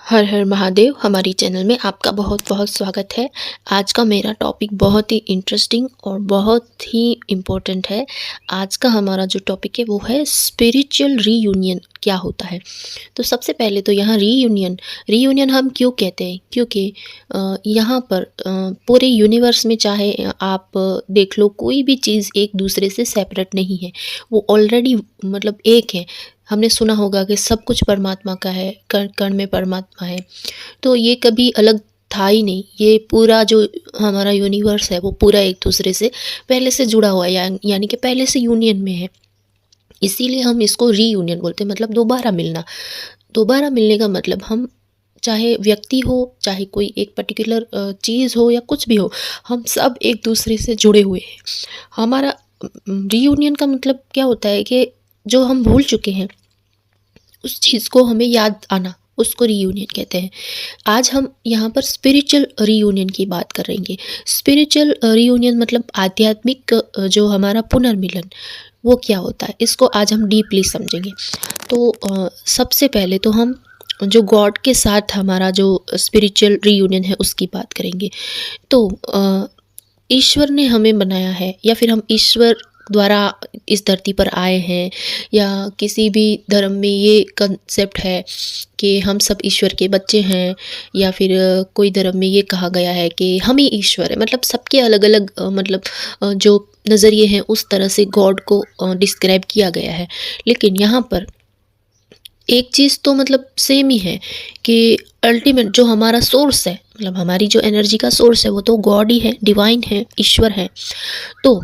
हर हर महादेव। हमारी चैनल में आपका बहुत बहुत स्वागत है। आज का मेरा टॉपिक बहुत ही इंटरेस्टिंग और बहुत ही इम्पोर्टेंट है। आज का हमारा जो टॉपिक है वो है स्पिरिचुअल रीयूनियन क्या होता है। तो सबसे पहले तो यहाँ रीयूनियन हम क्यों कहते हैं, क्योंकि यहाँ पर पूरे यूनिवर्स में चाहे आप देख लो, कोई भी चीज़ एक दूसरे से सेपरेट नहीं है, वो ऑलरेडी मतलब एक है। हमने सुना होगा कि सब कुछ परमात्मा का है, कण कण में परमात्मा है। तो ये कभी अलग था ही नहीं। ये पूरा जो हमारा यूनिवर्स है वो पूरा एक दूसरे से पहले से जुड़ा हुआ है, यानी कि पहले से यूनियन में है। इसीलिए हम इसको रीयूनियन बोलते हैं, मतलब दोबारा मिलना। दोबारा मिलने का मतलब हम चाहे व्यक्ति हो, चाहे कोई एक पर्टिकुलर चीज़ हो या कुछ भी हो, हम सब एक दूसरे से जुड़े हुए हैं। हमारा रीयूनियन का मतलब क्या होता है कि जो हम भूल चुके हैं उस चीज़ को हमें याद आना, उसको रीयूनियन कहते हैं। आज हम यहाँ पर स्पिरिचुअल रीयूनियन की बात करेंगे। स्पिरिचुअल रीयूनियन मतलब आध्यात्मिक जो हमारा पुनर्मिलन, वो क्या होता है, इसको आज हम डीपली समझेंगे। तो सबसे पहले तो हम जो गॉड के साथ हमारा जो स्पिरिचुअल रीयूनियन है उसकी बात करेंगे। तो ईश्वर ने हमें बनाया है, या फिर हम ईश्वर द्वारा इस धरती पर आए हैं, या किसी भी धर्म में ये कंसेप्ट है कि हम सब ईश्वर के बच्चे हैं, या फिर कोई धर्म में ये कहा गया है कि हम ही ईश्वर है। मतलब सबके अलग अलग जो नज़रिए हैं उस तरह से गॉड को डिस्क्राइब किया गया है। लेकिन यहाँ पर एक चीज़ तो मतलब सेम ही है कि अल्टीमेट जो हमारा सोर्स है, मतलब हमारी जो एनर्जी का सोर्स है, वो तो गॉड ही है, डिवाइन है, ईश्वर है। तो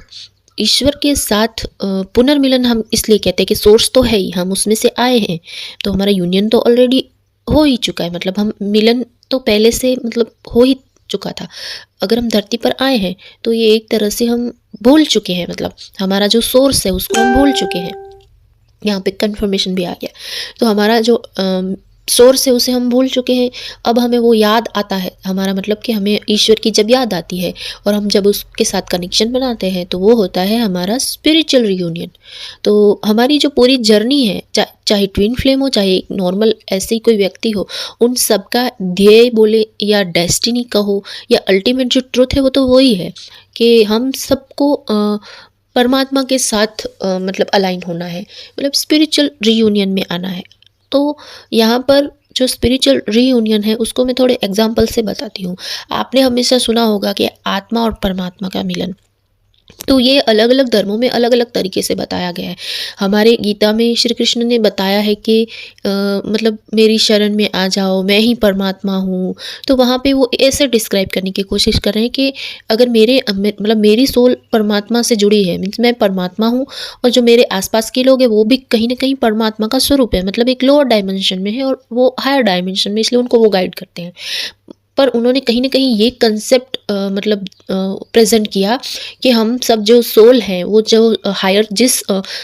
ईश्वर के साथ पुनर्मिलन हम इसलिए कहते हैं कि सोर्स तो है ही, हम उसमें से आए हैं, तो हमारा यूनियन तो ऑलरेडी हो ही चुका है। मतलब हम मिलन तो पहले से मतलब हो ही चुका था। अगर हम धरती पर आए हैं तो ये एक तरह से हम भूल चुके हैं, मतलब हमारा जो सोर्स है उसको हम भूल चुके हैं। यहाँ पे कंफर्मेशन भी आ गया। तो हमारा जो सोर्स है उसे हम भूल चुके हैं, अब हमें वो याद आता है। हमारा मतलब कि हमें ईश्वर की जब याद आती है और हम जब उसके साथ कनेक्शन बनाते हैं तो वो होता है हमारा स्पिरिचुअल रियूनियन। तो हमारी जो पूरी जर्नी है, चाहे ट्विन फ्लेम हो, चाहे एक नॉर्मल ऐसे ही कोई व्यक्ति हो, उन सब का ध्येय बोले या डेस्टिनी कहो या अल्टीमेट जो ट्रुथ है वो तो वही है कि हम सबको परमात्मा के साथ मतलब अलाइन होना है, मतलब स्पिरिचुअल रीयूनियन में आना है। तो यहाँ पर जो स्पिरिचुअल रीयूनियन है उसको मैं थोड़े एग्जाम्पल से बताती हूँ। आपने हमेशा सुना होगा कि आत्मा और परमात्मा का मिलन, तो ये अलग अलग धर्मों में अलग अलग तरीके से बताया गया है। हमारे गीता में श्री कृष्ण ने बताया है कि मतलब मेरी शरण में आ जाओ, मैं ही परमात्मा हूँ। तो वहाँ पे वो ऐसे डिस्क्राइब करने की कोशिश कर रहे हैं कि अगर मतलब मेरी सोल परमात्मा से जुड़ी है, मीन्स मैं परमात्मा हूँ, और जो मेरे आसपास के लोग हैं वो भी कहीं ना कहीं परमात्मा का स्वरूप है, मतलब एक लोअर डायमेंशन में है और वो हायर डायमेंशन में, इसलिए उनको वो गाइड करते हैं। पर उन्होंने कहीं ना कहीं ये कंसेप्ट मतलब प्रेजेंट किया कि हम सब जो सोल हैं वो जो हायर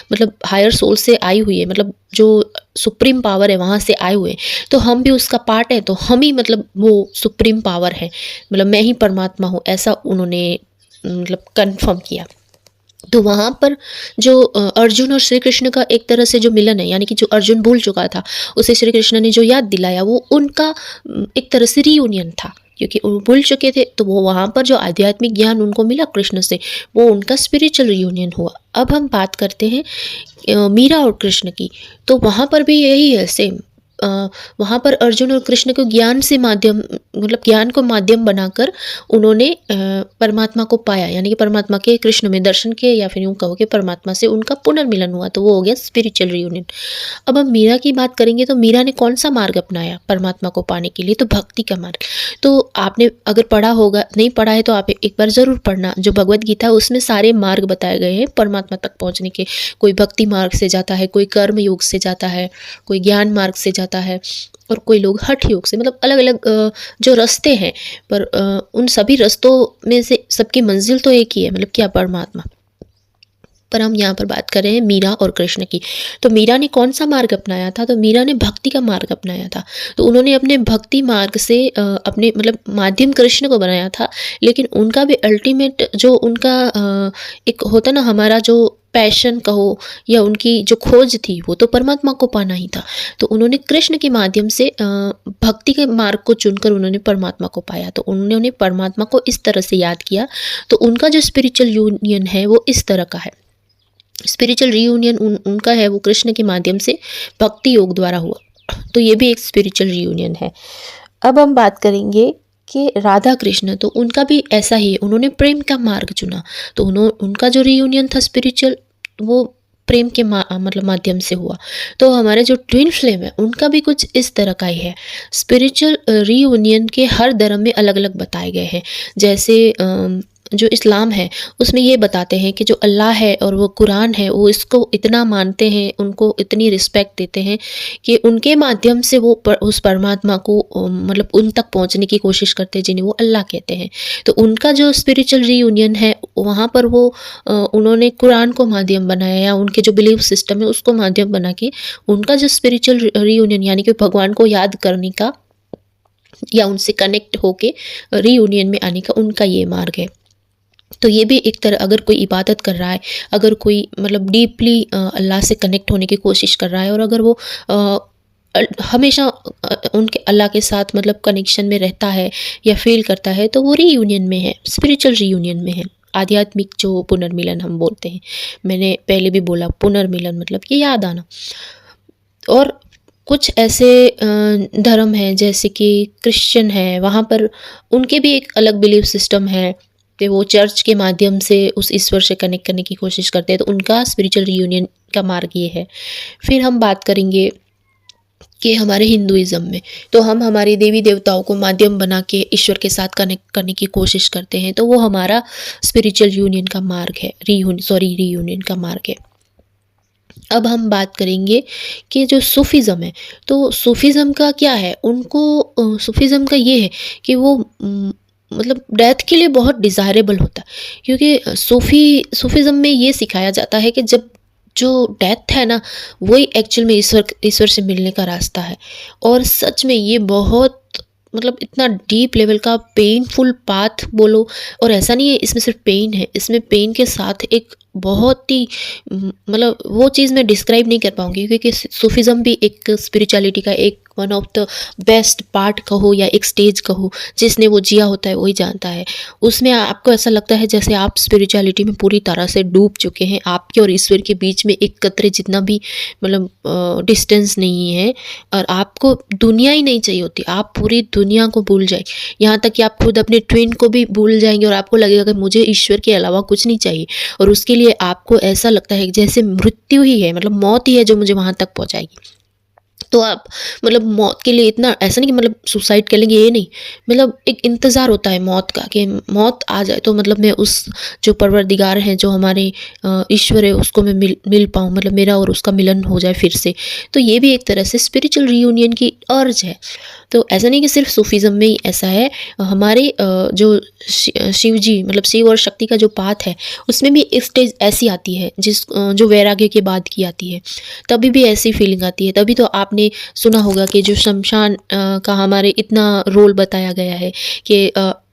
मतलब हायर सोल से आई हुई है, मतलब जो सुप्रीम पावर है वहाँ से आए हुए हैं, तो हम भी उसका पार्ट है, तो हम ही मतलब वो सुप्रीम पावर है, मतलब मैं ही परमात्मा हूँ, ऐसा उन्होंने मतलब कंफर्म किया। तो वहाँ पर जो अर्जुन और श्री कृष्ण का एक तरह से जो मिलन है, यानी कि जो अर्जुन भूल चुका था उसे श्री कृष्ण ने जो याद दिलाया, वो उनका एक तरह से रीयूनियन था, क्योंकि वो भूल चुके थे। तो वो वहाँ पर जो आध्यात्मिक ज्ञान उनको मिला कृष्ण से, वो उनका स्पिरिचुअल रीयूनियन हुआ। अब हम बात करते हैं मीरा और कृष्ण की। तो वहाँ पर भी यही है सेम। वहाँ पर अर्जुन और कृष्ण को ज्ञान से माध्यम, मतलब ज्ञान को माध्यम बनाकर उन्होंने परमात्मा को पाया, यानी कि परमात्मा के कृष्ण में दर्शन किए, या फिर यूँ कहो कि परमात्मा से उनका पुनर्मिलन हुआ, तो वो हो गया स्पिरिचुअल रियूनियन। अब हम मीरा की बात करेंगे तो मीरा ने कौन सा मार्ग अपनाया परमात्मा को पाने के लिए, तो भक्ति का मार्ग। तो आपने अगर पढ़ा होगा, नहीं पढ़ा है तो आप एक बार ज़रूर पढ़ना, जो भगवत गीता है उसमें सारे मार्ग बताए गए हैं परमात्मा तक पहुँचने के। कोई भक्ति मार्ग से जाता है, कोई कर्म योग से जाता है, कोई ज्ञान मार्ग से जाता है, और कोई लोग हठ योग से, मतलब अलग अलग जो रास्ते हैं। पर उन सभी रास्तों में से सबकी मंजिल तो एक ही है, मतलब क्या, परमात्मा। पर हम यहाँ पर बात कर रहे हैं मीरा और कृष्ण की। तो मीरा ने कौन सा मार्ग अपनाया था, तो मीरा ने भक्ति का मार्ग अपनाया था। तो उन्होंने अपने भक्ति मार्ग से अपने मतलब माध्यम कृष्ण को बनाया था, लेकिन उनका भी अल्टीमेट जो उनका एक होता ना, हमारा जो पैशन कहो या उनकी जो खोज थी वो तो परमात्मा को पाना ही था। तो उन्होंने कृष्ण के माध्यम से भक्ति के मार्ग को चुनकर उन्होंने परमात्मा को पाया। तो उन्होंने परमात्मा को इस तरह से याद किया। तो उनका जो स्पिरिचुअल यूनियन है वो इस तरह का है। स्पिरिचुअल रीयूनियन उनका है वो कृष्ण के माध्यम से भक्ति योग द्वारा हुआ। तो ये भी एक स्पिरिचुअल रीयूनियन है। अब हम बात करेंगे कि राधा कृष्ण, तो उनका भी ऐसा ही है, उन्होंने प्रेम का मार्ग चुना। तो उनका जो रीयूनियन था स्पिरिचुअल, वो प्रेम के मतलब माध्यम से हुआ। तो हमारे जो ट्विन फ्लेम है उनका भी कुछ इस तरह का ही है। स्पिरिचुअल रीयूनियन के हर धर्म में अलग अलग बताए गए हैं। जैसे जो इस्लाम है उसमें ये बताते हैं कि जो अल्लाह है और वो कुरान है वो इसको इतना मानते हैं, उनको इतनी रिस्पेक्ट देते हैं कि उनके माध्यम से वो उस परमात्मा को मतलब उन तक पहुंचने की कोशिश करते हैं जिन्हें वो अल्लाह कहते हैं। तो उनका जो स्पिरिचुअल रीयूनियन है वहाँ पर वो उन्होंने कुरान को माध्यम बनाया या उनके जो बिलीफ सिस्टम है उसको माध्यम बना के उनका जो स्पिरिचुअल रीयूनियन यानी कि भगवान को याद करने का या उनसे कनेक्ट होके रीयूनियन में आने का उनका ये मार्ग है। तो ये भी एक तरह, अगर कोई इबादत कर रहा है, अगर कोई मतलब डीपली अल्लाह से कनेक्ट होने की कोशिश कर रहा है और अगर वो हमेशा उनके अल्लाह के साथ मतलब कनेक्शन में रहता है या फील करता है, तो वो रीयूनियन में है, स्पिरिचुअल रीयूनियन में है। आध्यात्मिक जो पुनर्मिलन हम बोलते हैं, मैंने पहले भी बोला पुनर्मिलन मतलब कि याद आना। और कुछ ऐसे धर्म हैं जैसे कि क्रिश्चियन है, वहाँ पर उनके भी एक अलग बिलीफ सिस्टम है कि वो चर्च के माध्यम से उस ईश्वर से कनेक्ट करने की कोशिश करते हैं। तो उनका स्पिरिचुअल रीयूनियन का मार्ग ये है। फिर हम बात करेंगे कि हमारे हिंदुइज्म में तो हम हमारे देवी देवताओं को माध्यम बना के ईश्वर के साथ कनेक्ट करने की कोशिश करते हैं। तो वो हमारा स्पिरिचुअल यूनियन का मार्ग है, रीयूनियन का मार्ग है। अब हम बात करेंगे कि जो सूफीज़्म है, तो सूफीज़्म का क्या है, उनको सूफीज़्म का ये है कि वो मतलब डेथ के लिए बहुत डिज़ायरेबल होता है। क्योंकि सूफीज़्म में ये सिखाया जाता है कि जब जो डेथ है ना वही एक्चुअल में ईश्वर से मिलने का रास्ता है। और सच में ये बहुत मतलब इतना डीप लेवल का पेनफुल पाथ बोलो, और ऐसा नहीं है इसमें सिर्फ पेन है, इसमें पेन के साथ एक बहुत ही मतलब वो चीज़ मैं डिस्क्राइब नहीं कर पाऊँगी, क्योंकि सूफीज़्म भी एक स्पिरिचुअलिटी का एक one of the best part कहो या एक स्टेज कहो, जिसने वो जिया होता है वही जानता है। उसमें आपको ऐसा लगता है जैसे आप स्पिरिचुअलिटी में पूरी तरह से डूब चुके हैं, आपके और ईश्वर के बीच में एक कतरे जितना भी मतलब डिस्टेंस नहीं है, और आपको दुनिया ही नहीं चाहिए होती, आप पूरी दुनिया को भूल जाए, यहाँ तक कि आप खुद अपने ट्विन को भी भूल जाएंगे और आपको लगेगा कि मुझे ईश्वर के अलावा कुछ नहीं चाहिए। और उसके लिए आपको ऐसा लगता है जैसे मृत्यु ही है, मतलब मौत ही है जो मुझे वहाँ तक पहुँचाएगी। तो आप मतलब मौत के लिए इतना, ऐसा नहीं कि मतलब सुसाइड कर लेंगे, ये नहीं, मतलब एक इंतज़ार होता है मौत का कि मौत आ जाए तो मतलब मैं उस जो परवरदिगार हैं, जो हमारे ईश्वर है, उसको मैं मिल पाऊँ, मतलब मेरा और उसका मिलन हो जाए फिर से। तो ये भी एक तरह से स्पिरिचुअल रीयूनियन की अर्ज है। तो ऐसा नहीं कि सिर्फ सूफीज़्म में ही ऐसा है, हमारे जो शिव जी मतलब शिव और शक्ति का जो पाथ है उसमें भी एक स्टेज ऐसी आती है जो वैराग्य के बाद की आती है, तभी भी ऐसी फीलिंग आती है। तभी तो आपने सुना होगा कि जो शमशान का हमारे इतना रोल बताया गया है कि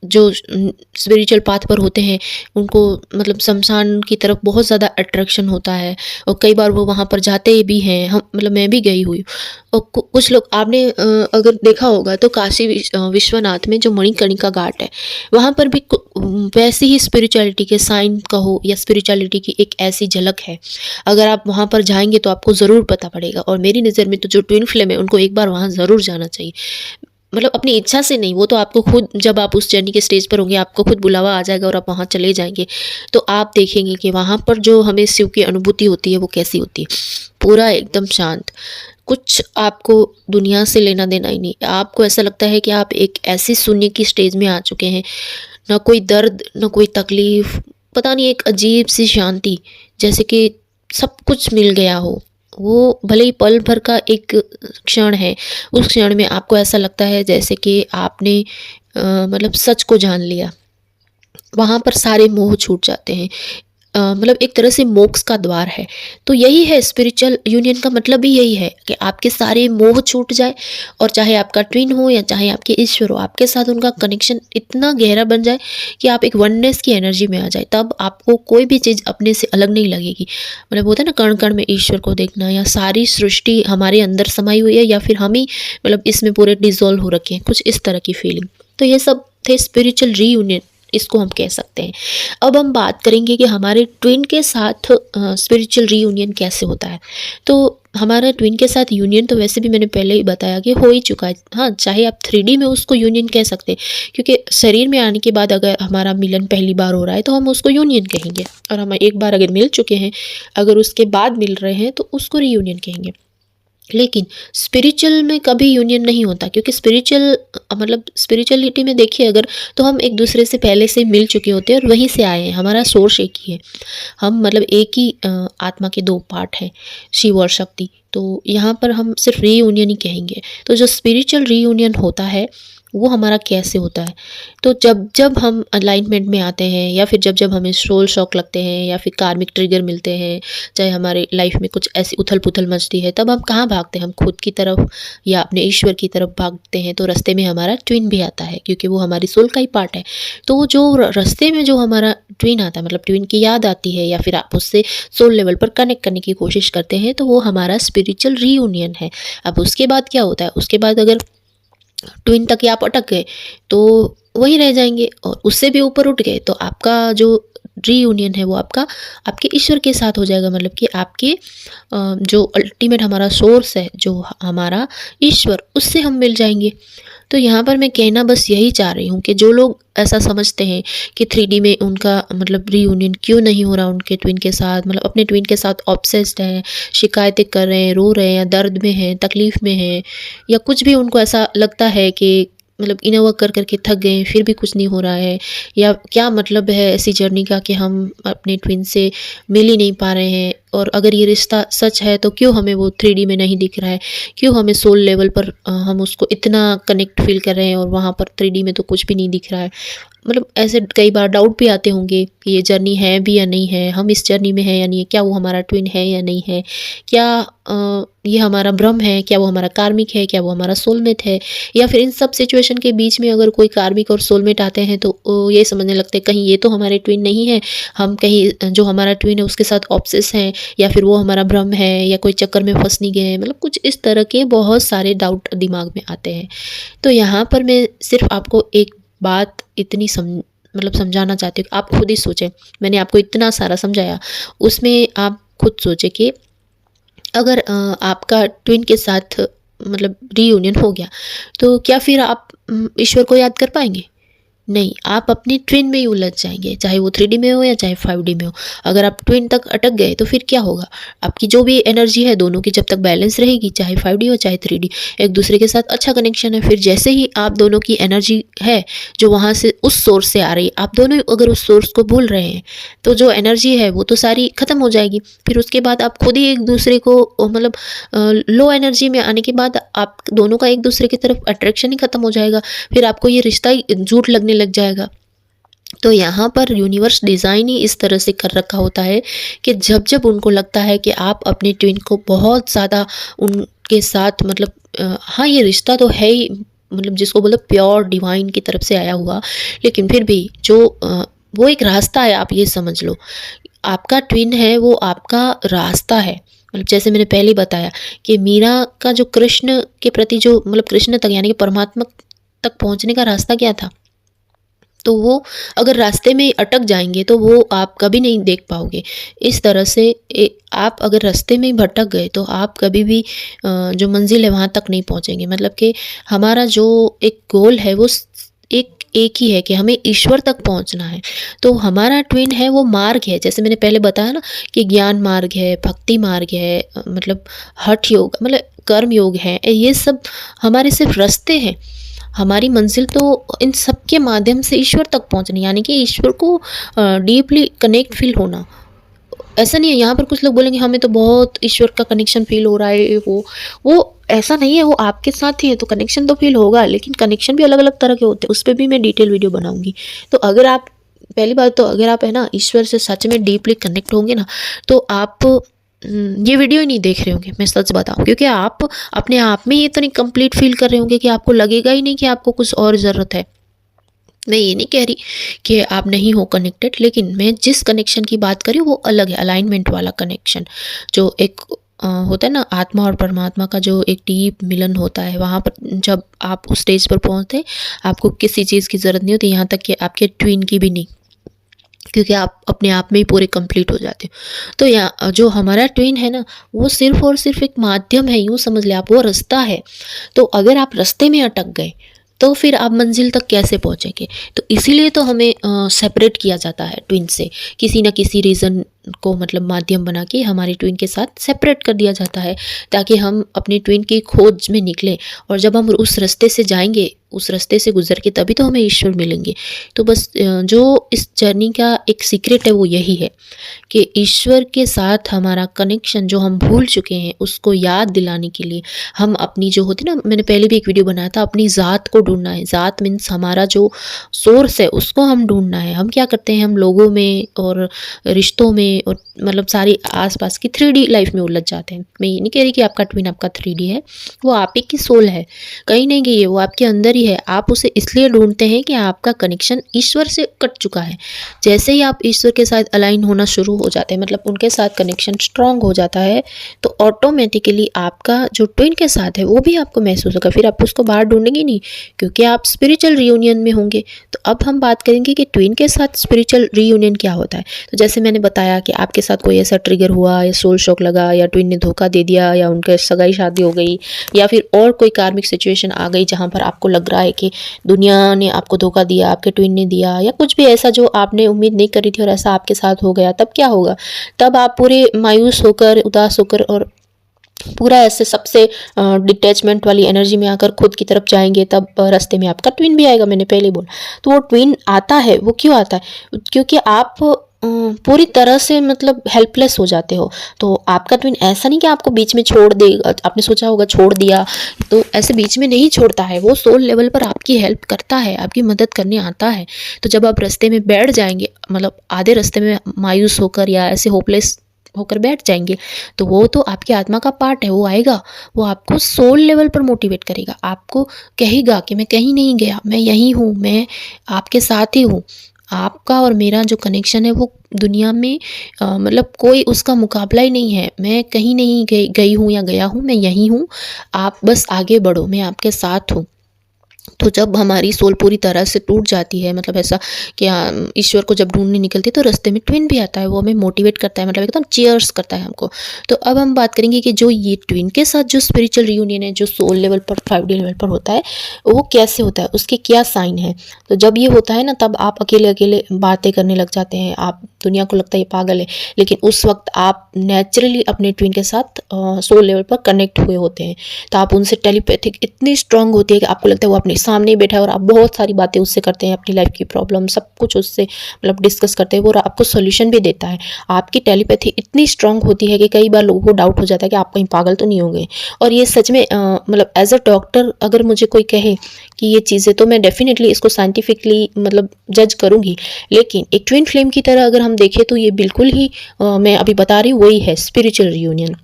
जो स्पिरिचुअल पाथ पर होते हैं उनको मतलब शमशान की तरफ बहुत ज़्यादा अट्रैक्शन होता है, और कई बार वो वहाँ पर जाते भी हैं। हम मतलब मैं भी गई हुई। और कुछ लोग आपने अगर देखा होगा तो काशी विश्वनाथ में जो मणिकर्णिका घाट है वहाँ पर भी वैसे ही स्पिरिचुअलिटी के साइन कहो या स्पिरिचुअलिटी की एक ऐसी झलक है। अगर आप वहाँ पर जाएंगे तो आपको ज़रूर पता पड़ेगा। और मेरी नज़र में तो जो ट्विन फ्लेम है उनको एक बार वहाँ ज़रूर जाना चाहिए, मतलब अपनी इच्छा से नहीं, वो तो आपको खुद, जब आप उस जर्नी के स्टेज पर होंगे आपको खुद बुलावा आ जाएगा और आप वहाँ चले जाएंगे, तो आप देखेंगे कि वहाँ पर जो हमें शिव की अनुभूति होती है वो कैसी होती है। पूरा एकदम शांत, कुछ आपको दुनिया से लेना देना ही नहीं। आपको ऐसा लगता है कि आप एक ऐसी शून्य की स्टेज में आ चुके हैं, ना कोई दर्द ना कोई तकलीफ, पता नहीं एक अजीब सी शांति, जैसे कि सब कुछ मिल गया हो। वो भले ही पल भर का एक क्षण है, उस क्षण में आपको ऐसा लगता है जैसे कि आपने मतलब सच को जान लिया। वहाँ पर सारे मोह छूट जाते हैं। मतलब एक तरह से मोक्ष का द्वार है। तो यही है स्पिरिचुअल यूनियन का मतलब भी यही है कि आपके सारे मोह छूट जाए, और चाहे आपका ट्विन हो या चाहे आपके ईश्वर हो, आपके साथ उनका कनेक्शन इतना गहरा बन जाए कि आप एक वननेस की एनर्जी में आ जाए। तब आपको कोई भी चीज़ अपने से अलग नहीं लगेगी। मतलब होता है ना, कण कण में ईश्वर को देखना, या सारी सृष्टि हमारे अंदर समाई हुई है, या फिर हम ही मतलब इसमें पूरे डिजोल्व हो रखे हैं, कुछ इस तरह की फीलिंग। तो ये सब थे स्पिरिचुअल रीयूनियन, इसको हम कह सकते हैं। अब हम बात करेंगे कि हमारे ट्विन के साथ स्पिरिचुअल रीयूनियन कैसे होता है। तो हमारा ट्विन के साथ यूनियन तो वैसे भी मैंने पहले ही बताया कि हो ही चुका है। हाँ, चाहे आप 3D में उसको यूनियन कह सकते हैं, क्योंकि शरीर में आने के बाद अगर हमारा मिलन पहली बार हो रहा है तो हम उसको यूनियन कहेंगे, और हम एक बार अगर मिल चुके हैं, अगर उसके बाद मिल रहे हैं तो उसको रीयूनियन कहेंगे। लेकिन स्पिरिचुअल में कभी यूनियन नहीं होता, क्योंकि स्पिरिचुअल मतलब स्पिरिचुअलिटी में देखिए अगर, तो हम एक दूसरे से पहले से मिल चुके होते हैं और वहीं से आए हैं, हमारा सोर्स एक ही है। हम मतलब एक ही आत्मा के दो पार्ट हैं, शिव और शक्ति। तो यहाँ पर हम सिर्फ रीयूनियन ही कहेंगे। तो जो स्पिरिचुअल रीयूनियन होता है वो हमारा कैसे होता है, तो जब जब हम अलाइनमेंट में आते हैं, या फिर जब जब हमें सोल शॉक लगते हैं, या फिर कार्मिक ट्रिगर मिलते हैं, चाहे हमारे लाइफ में कुछ ऐसी उथल पुथल मचती है, तब हम कहाँ भागते हैं? हम खुद की तरफ या अपने ईश्वर की तरफ भागते हैं। तो रास्ते में हमारा ट्विन भी आता है, क्योंकि वो हमारी सोल का ही पार्ट है। तो वो जो रास्ते में जो हमारा ट्विन आता है, मतलब ट्विन की याद आती है, या फिर आप उससे सोल लेवल पर कनेक्ट करने की कोशिश करते हैं, तो वो हमारा स्पिरिचुअल रीयूनियन है। अब उसके बाद क्या होता है? उसके बाद अगर ट्विन तक ही आप अटक गए तो वहीं रह जाएंगे, और उससे भी ऊपर उठ गए तो आपका जो रीयूनियन है वो आपका आपके ईश्वर के साथ हो जाएगा। मतलब कि आपके जो अल्टीमेट हमारा सोर्स है, जो हमारा ईश्वर, उससे हम मिल जाएंगे। तो यहाँ पर मैं कहना बस यही चाह रही हूँ कि जो लोग ऐसा समझते हैं कि 3D में उनका मतलब रीयूनियन क्यों नहीं हो रहा उनके ट्विन के साथ, मतलब अपने ट्विन के साथ ऑब्सेस्ड हैं, शिकायतें कर रहे हैं, रो रहे हैं, या दर्द में हैं, तकलीफ़ में हैं, या कुछ भी उनको ऐसा लगता है कि मतलब इनर वर्क कर करके थक गए हैं, फिर भी कुछ नहीं हो रहा है, या क्या मतलब है ऐसी जर्नी का कि हम अपने ट्विन से मिल ही नहीं पा रहे हैं, और अगर ये रिश्ता सच है तो क्यों हमें वो 3D में नहीं दिख रहा है, क्यों हमें सोल लेवल पर हम उसको इतना कनेक्ट फील कर रहे हैं, और वहाँ पर 3D में तो कुछ भी नहीं दिख रहा है। मतलब ऐसे कई बार डाउट भी आते होंगे कि ये जर्नी है भी या नहीं है, हम इस जर्नी में है या नहीं है, क्या वो हमारा ट्विन है या नहीं है, क्या ये हमारा भ्रम है, क्या वो हमारा कार्मिक है, क्या वो हमारा सोलमेट है। या फिर इन सब सिचुएशन के बीच में अगर कोई कार्मिक और सोलमेट आते हैं तो ये समझने लगते हैं कहीं ये तो हमारे ट्विन नहीं है, हम कहीं जो हमारा ट्विन है उसके साथ ऑब्सेस हैं, या फिर वो हमारा भ्रम है, या कोई चक्कर में फंस नहीं गए हैं। मतलब कुछ इस तरह के बहुत सारे डाउट दिमाग में आते हैं। तो यहाँ पर मैं सिर्फ आपको एक बात इतनी मतलब समझाना चाहती हूँ कि आप खुद ही सोचें। मैंने आपको इतना सारा समझाया, उसमें आप खुद सोचें कि अगर आपका ट्विन के साथ मतलब रीयूनियन हो गया, तो क्या फिर आप ईश्वर को याद कर पाएंगे? नहीं, आप अपनी ट्विन में ही उलझ जाएंगे, चाहे वो 3D में हो या चाहे 5D में हो। अगर आप ट्विन तक अटक गए तो फिर क्या होगा? आपकी जो भी एनर्जी है दोनों की जब तक बैलेंस रहेगी, चाहे 5D हो चाहे 3D, एक दूसरे के साथ अच्छा कनेक्शन है। फिर जैसे ही आप दोनों की एनर्जी है जो वहाँ से उस सोर्स से आ रही है, आप दोनों अगर उस सोर्स को भूल रहे हैं तो जो एनर्जी है वो तो सारी ख़त्म हो जाएगी। फिर उसके बाद आप खुद ही एक दूसरे को मतलब लो एनर्जी में आने के बाद आप दोनों का एक दूसरे की तरफ अट्रैक्शन ही ख़त्म हो जाएगा। फिर आपको ये रिश्ता ही झूठ लगने लग जाएगा। तो यहाँ पर यूनिवर्स डिज़ाइन ही इस तरह से कर रखा होता है कि जब जब उनको लगता है कि आप अपने ट्विन को बहुत ज़्यादा उनके साथ मतलब हाँ ये रिश्ता तो है ही, मतलब जिसको बोलो प्योर डिवाइन की तरफ से आया हुआ, लेकिन फिर भी जो वो एक रास्ता है, आप ये समझ लो आपका ट्विन है वो आपका रास्ता है। मतलब जैसे मैंने पहले बताया कि मीरा का जो कृष्ण के प्रति जो मतलब कृष्ण तक यानी कि परमात्मा तक पहुंचने का रास्ता क्या था, तो वो अगर रास्ते में अटक जाएंगे तो वो आप कभी नहीं देख पाओगे। इस तरह से आप अगर रास्ते में ही भटक गए तो आप कभी भी जो मंजिल है वहाँ तक नहीं पहुँचेंगे। मतलब कि हमारा जो एक गोल है वो एक ही है कि हमें ईश्वर तक पहुंचना है। तो हमारा ट्विन है वो मार्ग है, जैसे मैंने पहले बताया ना कि ज्ञान मार्ग है, भक्ति मार्ग है, मतलब हठ योग मतलब कर्म योग है, ये सब हमारे सिर्फ रास्ते हैं। हमारी मंजिल तो इन सब के माध्यम से ईश्वर तक पहुंचनी, यानी कि ईश्वर को डीपली कनेक्ट फील होना। ऐसा नहीं है, यहाँ पर कुछ लोग बोलेंगे हमें तो बहुत ईश्वर का कनेक्शन फील हो रहा है, वो ऐसा नहीं है। वो आपके साथ ही है तो कनेक्शन तो फील होगा, लेकिन कनेक्शन भी अलग अलग तरह के होते हैं, उस पर भी मैं डिटेल वीडियो बनाऊंगी। तो अगर आप पहली बात तो अगर आप है ना ईश्वर से सच में डीपली कनेक्ट होंगे ना, तो आप ये वीडियो ही नहीं देख रहे होंगे, मैं सच बताऊं, क्योंकि आप अपने आप में ही इतनी कंप्लीट फील कर रहे होंगे कि आपको लगेगा ही नहीं कि आपको कुछ और ज़रूरत है। मैं ये नहीं कह रही कि आप नहीं हो कनेक्टेड, लेकिन मैं जिस कनेक्शन की बात करी वो अलग है, अलाइनमेंट वाला कनेक्शन। जो एक होता है ना आत्मा और परमात्मा का जो एक डीप मिलन होता है, वहाँ पर जब आप उस स्टेज पर पहुँचते हैं, आपको किसी चीज़ की ज़रूरत नहीं होती, यहाँ तक कि आपके ट्विन की भी नहीं, क्योंकि आप अपने आप में ही पूरे कंप्लीट हो जाते हो। तो यहाँ जो हमारा ट्विन है ना, वो सिर्फ़ और सिर्फ़ एक माध्यम है, यूँ समझ लें आप, वो रास्ता है। तो अगर आप रास्ते में अटक गए, तो फिर आप मंजिल तक कैसे पहुँचेंगे? तो इसीलिए तो हमें सेपरेट किया जाता है ट्विन से, किसी न किसी रीज़न को मतलब माध्यम बना के हमारे ट्विन के साथ सेपरेट कर दिया जाता है, ताकि हम अपने ट्विन की खोज में निकलें। और जब हम उस रास्ते से जाएँगे, उस रास्ते से गुज़र के, तभी तो हमें ईश्वर मिलेंगे। तो बस जो इस जर्नी का एक सीक्रेट है वो यही है कि ईश्वर के साथ हमारा कनेक्शन जो हम भूल चुके हैं, उसको याद दिलाने के लिए हम अपनी जो होती है ना, मैंने पहले भी एक वीडियो बनाया था, अपनी ज़ात को ढूँढना है। ज़ात मीन्स हमारा जो सोर्स है, उसको हम ढूँढना है। हम क्या करते हैं, हम लोगों में और रिश्तों में और मतलब सारी आस-पास की 3D लाइफ़ में उलझ जाते हैं। मैं ये नहीं कह रही कि आपका ट्विन आपका 3D है, वो आप ही की सोल है, कहीं नहीं गई है, वो आपके अंदर ही है। आप उसे इसलिए ढूँढते हैं कि आपका कनेक्शन ईश्वर से कट चुका है। जैसे ही आप ईश्वर के साथ अलाइन होना शुरू हो जाते हैं, मतलब उनके साथ कनेक्शन स्ट्रॉन्ग हो जाता है, तो ऑटोमेटिकली आपका जो ट्विन के साथ है वो भी आपको महसूस होगा। फिर आप उसको बाहर ढूंढेंगे नहीं, क्योंकि आप स्पिरिचुअल रियूनियन में होंगे। तो अब हम बात करेंगे कि ट्विन के साथ स्पिरिचुअल रियूनियन क्या होता है। तो जैसे मैंने बताया कि आपके साथ कोई ऐसा ट्रिगर हुआ, या सोल शॉक लगा, या ट्विन ने धोखा दे दिया, या उनके सगाई शादी हो गई, या फिर और कोई कार्मिक सिचुएशन आ गई जहाँ पर आपको लग रहा है कि दुनिया ने आपको धोखा दिया, आपके ट्विन ने दिया, या कुछ भी ऐसा जो आपने उम्मीद नहीं करी थी और ऐसा आपके साथ हो गया, तब क्या होगा? तब आप पूरे मायूस होकर, उदास होकर और पूरा ऐसे सबसे डिटैचमेंट वाली एनर्जी में आकर खुद की तरफ जाएंगे। तब रास्ते में आपका ट्विन भी आएगा, मैंने पहले बोला। तो वो ट्विन आता है, वो क्यों आता है? क्योंकि आप पूरी तरह से मतलब हेल्पलेस हो जाते हो। तो आपका ट्विन ऐसा नहीं कि आपको बीच में छोड़ देगा, आपने सोचा होगा छोड़ दिया, तो ऐसे बीच में नहीं छोड़ता है। वो सोल लेवल पर आपकी हेल्प करता है, आपकी मदद करने आता है। तो जब आप रास्ते में बैठ जाएंगे, मतलब आधे रास्ते में मायूस होकर या ऐसे होपलेस होकर बैठ जाएंगे, तो वो तो आपकी आत्मा का पार्ट है, वो आएगा, वो आपको सोल लेवल पर मोटिवेट करेगा, आपको कहेगा कि मैं कहीं नहीं गया, मैं यहीं हूँ, मैं आपके साथ ही हूँ। आपका और मेरा जो कनेक्शन है वो दुनिया में मतलब कोई उसका मुकाबला ही नहीं है। मैं कहीं नहीं गई हूँ या गया हूँ, मैं यहीं हूँ, आप बस आगे बढ़ो, मैं आपके साथ हूँ। तो जब हमारी सोल पूरी तरह से टूट जाती है, मतलब ऐसा कि ईश्वर को जब ढूंढने निकलती है, तो रास्ते में ट्विन भी आता है, वो हमें मोटिवेट करता है, मतलब एकदम चीयर्स करता है हमको। तो अब हम बात करेंगे कि जो ये ट्विन के साथ जो स्पिरिचुअल रियूनियन है, जो सोल लेवल पर 5D लेवल पर होता है, वो कैसे होता है, उसके क्या साइन है। तो जब ये होता है ना, तब आप अकेले अकेले बातें करने लग जाते हैं, आप दुनिया को लगता है ये पागल है, लेकिन उस वक्त आप नेचुरली अपने ट्विन के साथ सोल लेवल पर कनेक्ट हुए होते हैं। तो आप उनसे टेलीपैथिक इतनी स्ट्रांग होती है कि आपको लगता है वो अपने सामने ही बैठा है, और आप बहुत सारी बातें उससे करते हैं, अपनी लाइफ की प्रॉब्लम सब कुछ उससे मतलब डिस्कस करते हैं, वो आपको सोल्यूशन भी देता है। आपकी टेलीपैथी इतनी स्ट्रांग होती है कि कई बार लोगों को डाउट हो जाता है कि आप कहीं पागल तो नहीं होंगे। और ये सच में मतलब एज अ डॉक्टर अगर मुझे कोई कहे कि ये चीज़ें, तो मैं डेफिनेटली इसको साइंटिफिकली मतलब जज करूँगी। लेकिन एक ट्विन फ्लेम की तरह अगर हम देखें, तो ये बिल्कुल ही मैं अभी बता रही हूँ वही है स्पिरिचुअल रियूनियन।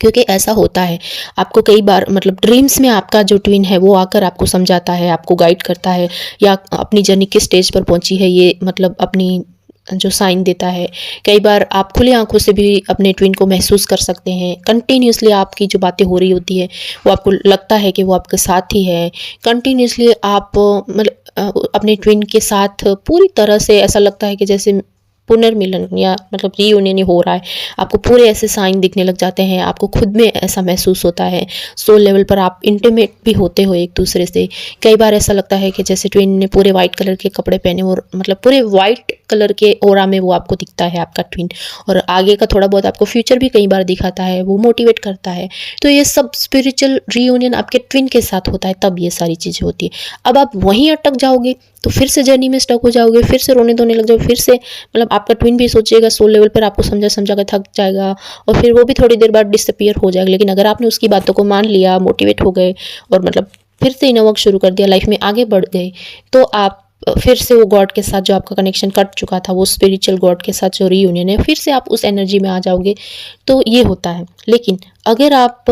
क्योंकि ऐसा होता है, आपको कई बार मतलब ड्रीम्स में आपका जो ट्विन है वो आकर आपको समझाता है, आपको गाइड करता है, या अपनी जर्नी किस स्टेज पर पहुंची है ये मतलब अपनी जो साइन देता है। कई बार आप खुली आंखों से भी अपने ट्विन को महसूस कर सकते हैं। कंटिन्यूसली आपकी जो बातें हो रही होती है, वो आपको लगता है कि वो आपके साथ ही है। कंटिन्यूसली आप मतलब अपने ट्विन के साथ पूरी तरह से ऐसा लगता है कि जैसे पुनर्मिलन या मतलब रीयूनियन हो रहा है। आपको पूरे ऐसे साइन दिखने लग जाते हैं, आपको खुद में ऐसा महसूस होता है। सोल लेवल पर आप इंटीमेट भी होते हो एक दूसरे से। कई बार ऐसा लगता है कि जैसे ट्विन ने पूरे वाइट कलर के कपड़े पहने, और मतलब पूरे वाइट कलर के ओरा में वो आपको दिखता है आपका ट्विन, और आगे का थोड़ा बहुत आपको फ्यूचर भी कई बार दिखाता है, वो मोटिवेट करता है। तो ये सब स्पिरिचुअल रीयूनियन आपके ट्विन के साथ होता है, तब ये सारी चीज़ें होती है। अब आप वहीं अटक जाओगे तो फिर से जर्नी में स्टक हो जाओगे, फिर से रोने धोने लग जाओगे, फिर से मतलब आपका ट्विन भी सोचेगा सोल लेवल पर, आपको समझा समझा कर थक जाएगा, और फिर वो भी थोड़ी देर बाद डिसअपीयर हो जाएगा। लेकिन अगर आपने उसकी बातों को मान लिया, मोटिवेट हो गए, और मतलब फिर से इनर वर्क शुरू कर दिया, लाइफ में आगे बढ़ गए, तो आप फिर से वो गॉड के साथ जो आपका कनेक्शन कट चुका था, वो स्पिरिचुअल गॉड के साथ जो रीयूनियन है, फिर से आप उस एनर्जी में आ जाओगे। तो ये होता है। लेकिन अगर आप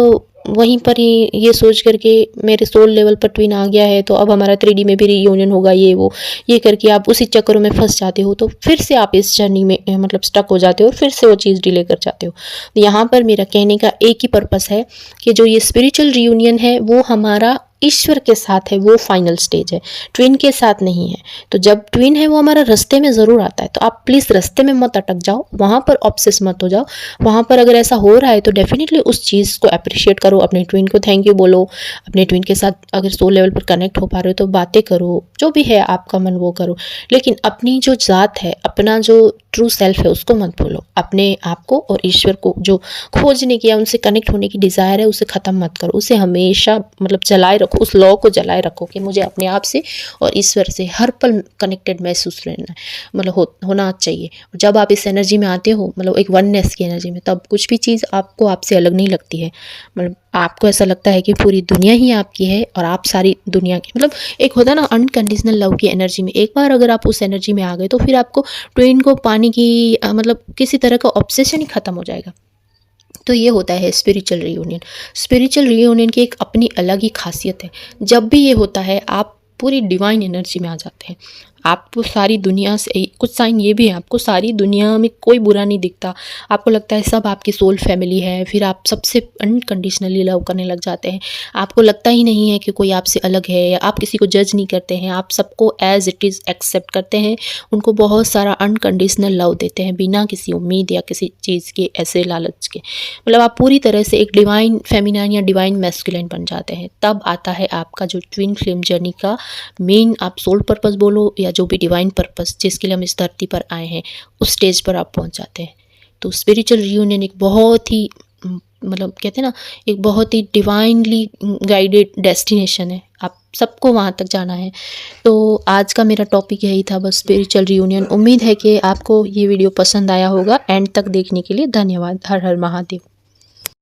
वहीं पर ही ये सोच करके मेरे सोल लेवल पर ट्विन आ गया है तो अब हमारा 3D में भी रीयूनियन होगा, ये वो ये करके आप उसी चक्करों में फंस जाते हो, तो फिर से आप इस जर्नी में मतलब स्टक हो जाते हो और फिर से वो चीज़ डिले कर जाते हो। तो यहाँ पर मेरा कहने का एक ही पर्पस है कि जो ये स्पिरिचुअल रीयूनियन है वो हमारा ईश्वर के साथ है, वो फाइनल स्टेज है, ट्विन के साथ नहीं है। तो जब ट्विन है वो हमारा रास्ते में ज़रूर आता है, तो आप प्लीज़ रास्ते में मत अटक जाओ, वहाँ पर ऑब्सेस मत हो जाओ। वहाँ पर अगर ऐसा हो रहा है तो डेफिनेटली उस चीज़ को अप्रिशिएट करो, अपने ट्विन को थैंक यू बोलो, अपने ट्विन के साथ अगर सोल लेवल पर कनेक्ट हो पा रहे हो तो बातें करो, जो भी है आपका मन वो करो। लेकिन अपनी जो ज़ात है, अपना जो ट्रू सेल्फ है, उसको मत भूलो। अपने आप को और ईश्वर को जो खोजने की या उनसे कनेक्ट होने की डिज़ायर है, उसे ख़त्म मत करो, उसे हमेशा मतलब जलाए रखो, उस लॉ को जलाए रखो कि मुझे अपने आप से और ईश्वर से हर पल कनेक्टेड महसूस रहना है, मतलब होना चाहिए। जब आप इस एनर्जी में आते हो, मतलब एक वननेस की एनर्जी में, तब कुछ भी चीज़ आपको आपसे अलग नहीं लगती है। मतलब आपको ऐसा लगता है कि पूरी दुनिया ही आपकी है और आप सारी दुनिया की, मतलब एक होता है ना अनकंडीशनल लव की एनर्जी में। एक बार अगर आप उस एनर्जी में आ गए तो फिर आपको ट्विन को पाने की मतलब किसी तरह का ऑब्सेशन ही ख़त्म हो जाएगा। तो ये होता है स्पिरिचुअल रीयूनियन। स्पिरिचुअल रीयूनियन की एक अपनी अलग ही खासियत है। जब भी ये होता है आप पूरी डिवाइन एनर्जी में आ जाते हैं। आपको सारी दुनिया से कुछ साइन ये भी है, आपको सारी दुनिया में कोई बुरा नहीं दिखता। आपको लगता है सब आपकी सोल फैमिली है, फिर आप सबसे अनकंडीशनली लव करने लग जाते हैं। आपको लगता ही नहीं है कि कोई आपसे अलग है, या आप किसी को जज नहीं करते हैं, आप सबको एज इट इज़ एक्सेप्ट करते हैं। उनको बहुत सारा अनकंडीशनल लव देते हैं बिना किसी उम्मीद या किसी चीज़ के ऐसे लालच के। मतलब आप पूरी तरह से एक डिवाइन फेमिनाइन या डिवाइन मैस्कुलिन बन जाते हैं। तब आता है आपका जो ट्विन फ्लेम जर्नी का मेन, आप सोल पर्पस बोलो या जो भी डिवाइन पर्पस जिसके लिए हम इस धरती पर आए हैं, उस स्टेज पर आप पहुंच जाते हैं। तो स्पिरिचुअल रियूनियन एक बहुत ही मतलब कहते हैं ना, एक बहुत ही डिवाइनली गाइडेड डेस्टिनेशन है। आप सबको वहाँ तक जाना है। तो आज का मेरा टॉपिक यही था, बस स्पिरिचुअल रियूनियन। उम्मीद है कि आपको ये वीडियो पसंद आया होगा। एंड तक देखने के लिए धन्यवाद। हर हर महादेव।